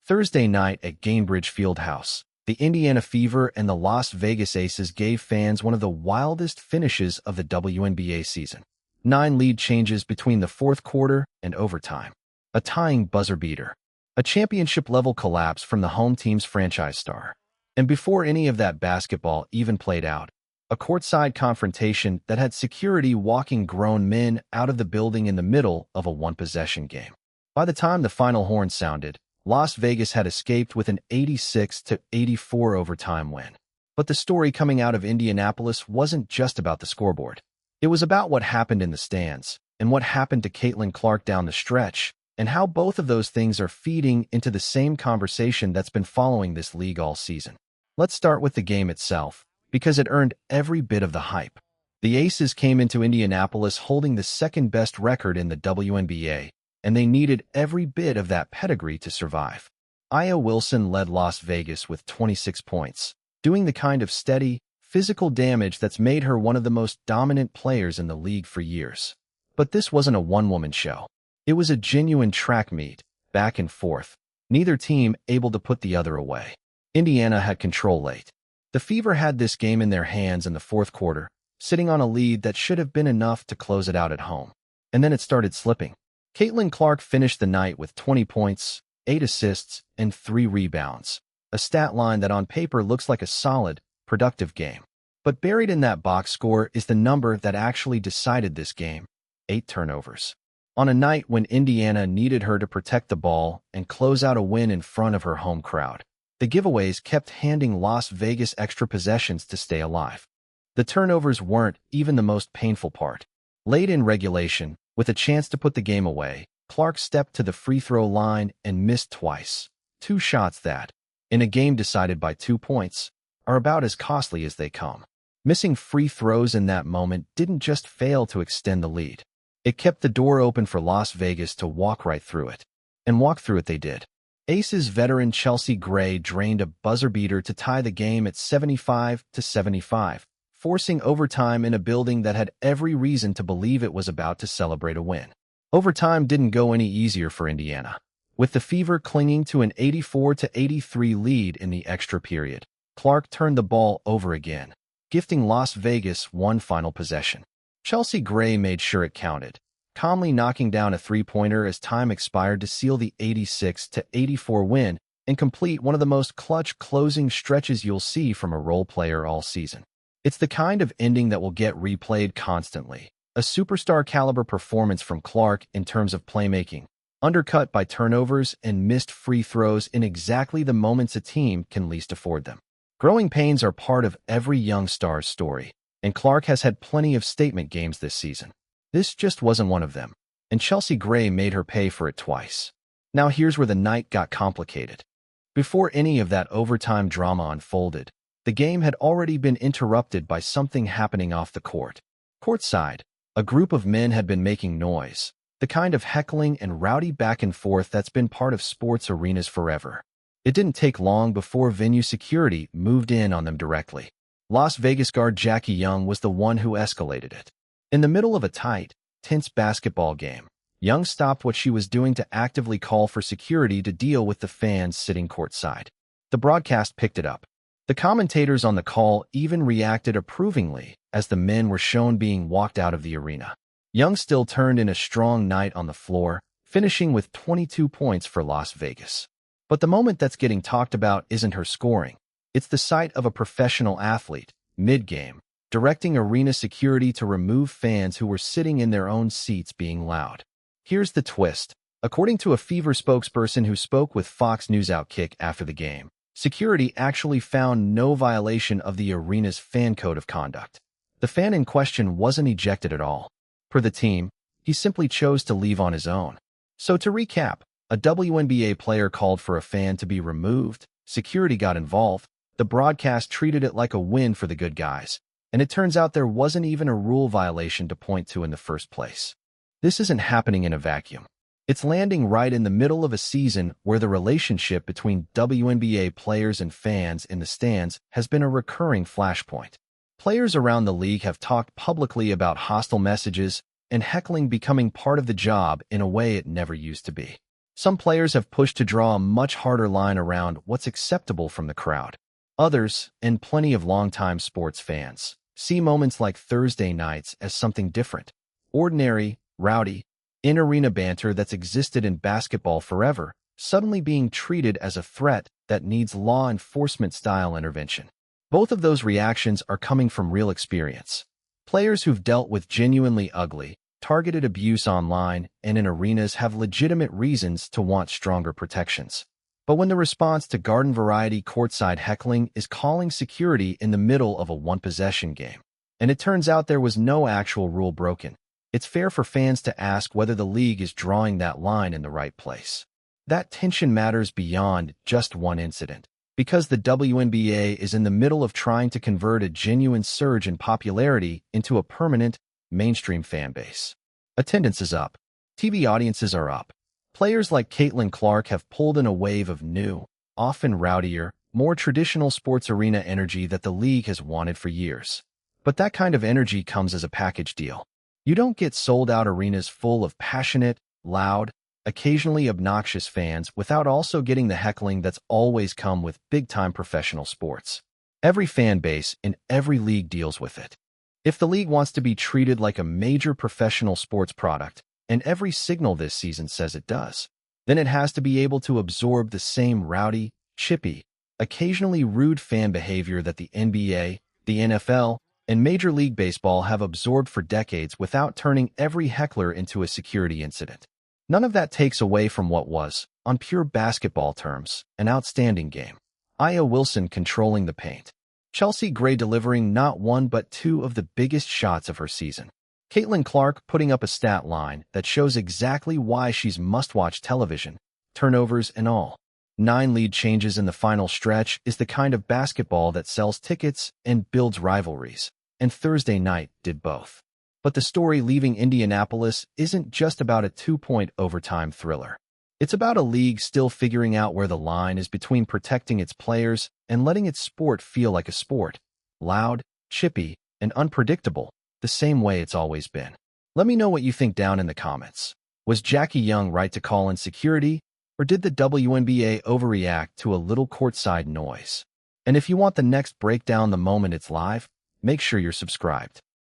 Thursday night at Gainbridge Fieldhouse, the Indiana Fever and the Las Vegas Aces gave fans one of the wildest finishes of the WNBA season. 9 lead changes between the fourth quarter and overtime. A tying buzzer beater. A championship-level collapse from the home team's franchise star. And before any of that basketball even played out, a courtside confrontation that had security walking grown men out of the building in the middle of a one-possession game. By the time the final horn sounded, Las Vegas had escaped with an 86-84 overtime win. But the story coming out of Indianapolis wasn't just about the scoreboard. It was about what happened in the stands, and what happened to Caitlin Clark down the stretch, and how both of those things are feeding into the same conversation that's been following this league all season. Let's start with the game itself, because it earned every bit of the hype. The Aces came into Indianapolis holding the second-best record in the WNBA, and they needed every bit of that pedigree to survive. Aya Wilson led Las Vegas with 26 points, doing the kind of steady, physical damage that's made her one of the most dominant players in the league for years. But this wasn't a one-woman show. It was a genuine track meet, back and forth, neither team able to put the other away. Indiana had control late. The Fever had this game in their hands in the fourth quarter, sitting on a lead that should have been enough to close it out at home. And then it started slipping. Caitlin Clark finished the night with 20 points, 8 assists, and 3 rebounds, a stat line that on paper looks like a solid, productive game. But buried in that box score is the number that actually decided this game: 8 turnovers. On a night when Indiana needed her to protect the ball and close out a win in front of her home crowd, the giveaways kept handing Las Vegas extra possessions to stay alive. The turnovers weren't even the most painful part. Late in regulation, with a chance to put the game away, Clark stepped to the free throw line and missed twice. 2 shots that, in a game decided by 2 points, are about as costly as they come. Missing free throws in that moment didn't just fail to extend the lead. It kept the door open for Las Vegas to walk right through it. And walk through it they did. Aces veteran Chelsea Gray drained a buzzer beater to tie the game at 75-75. Forcing overtime in a building that had every reason to believe it was about to celebrate a win. Overtime didn't go any easier for Indiana, with the Fever clinging to an 84-83 lead in the extra period. Clark turned the ball over again, gifting Las Vegas one final possession. Chelsea Gray made sure it counted, calmly knocking down a three-pointer as time expired to seal the 86-84 win and complete one of the most clutch closing stretches you'll see from a role player all season. It's the kind of ending that will get replayed constantly. A superstar-caliber performance from Clark in terms of playmaking, undercut by turnovers and missed free throws in exactly the moments a team can least afford them. Growing pains are part of every young star's story, and Clark has had plenty of statement games this season. This just wasn't one of them, and Chelsea Gray made her pay for it twice. Now here's where the night got complicated. Before any of that overtime drama unfolded, the game had already been interrupted by something happening off the court. Courtside, a group of men had been making noise, the kind of heckling and rowdy back and forth that's been part of sports arenas forever. It didn't take long before venue security moved in on them directly. Las Vegas guard Jackie Young was the one who escalated it. In the middle of a tight, tense basketball game, Young stopped what she was doing to actively call for security to deal with the fans sitting courtside. The broadcast picked it up. The commentators on the call even reacted approvingly as the men were shown being walked out of the arena. Young still turned in a strong night on the floor, finishing with 22 points for Las Vegas. But the moment that's getting talked about isn't her scoring. It's the sight of a professional athlete, mid-game, directing arena security to remove fans who were sitting in their own seats being loud. Here's the twist. According to a Fever spokesperson who spoke with Fox News Outkick after the game, security actually found no violation of the arena's fan code of conduct. The fan in question wasn't ejected at all. Per the team, he simply chose to leave on his own. So to recap, a WNBA player called for a fan to be removed, security got involved, the broadcast treated it like a win for the good guys, and it turns out there wasn't even a rule violation to point to in the first place. This isn't happening in a vacuum. It's landing right in the middle of a season where the relationship between WNBA players and fans in the stands has been a recurring flashpoint. Players around the league have talked publicly about hostile messages and heckling becoming part of the job in a way it never used to be. Some players have pushed to draw a much harder line around what's acceptable from the crowd. Others, and plenty of longtime sports fans, see moments like Thursday nights as something different. Ordinary, rowdy, in-arena banter that's existed in basketball forever, suddenly being treated as a threat that needs law enforcement-style intervention. Both of those reactions are coming from real experience. Players who've dealt with genuinely ugly, targeted abuse online and in arenas have legitimate reasons to want stronger protections. But when the response to garden-variety courtside heckling is calling security in the middle of a one-possession game, and it turns out there was no actual rule broken, it's fair for fans to ask whether the league is drawing that line in the right place. That tension matters beyond just one incident, because the WNBA is in the middle of trying to convert a genuine surge in popularity into a permanent, mainstream fan base. Attendance is up. TV audiences are up. Players like Caitlin Clark have pulled in a wave of new, often rowdier, more traditional sports arena energy that the league has wanted for years. But that kind of energy comes as a package deal. You don't get sold-out arenas full of passionate, loud, occasionally obnoxious fans without also getting the heckling that's always come with big-time professional sports. Every fan base in every league deals with it. If the league wants to be treated like a major professional sports product, and every signal this season says it does, then it has to be able to absorb the same rowdy, chippy, occasionally rude fan behavior that the NBA, the NFL, and Major League Baseball have absorbed for decades without turning every heckler into a security incident. None of that takes away from what was, on pure basketball terms, an outstanding game. Aya Wilson controlling the paint. Chelsea Gray delivering not one but two of the biggest shots of her season. Caitlin Clark putting up a stat line that shows exactly why she's must-watch television, turnovers and all. 9 lead changes in the final stretch is the kind of basketball that sells tickets and builds rivalries, and Thursday night did both. But the story leaving Indianapolis isn't just about a 2-point overtime thriller. It's about a league still figuring out where the line is between protecting its players and letting its sport feel like a sport. Loud, chippy, and unpredictable, the same way it's always been. Let me know what you think down in the comments. Was Jackie Young right to call in security, or did the WNBA overreact to a little courtside noise? And if you want the next breakdown the moment it's live, make sure you're subscribed.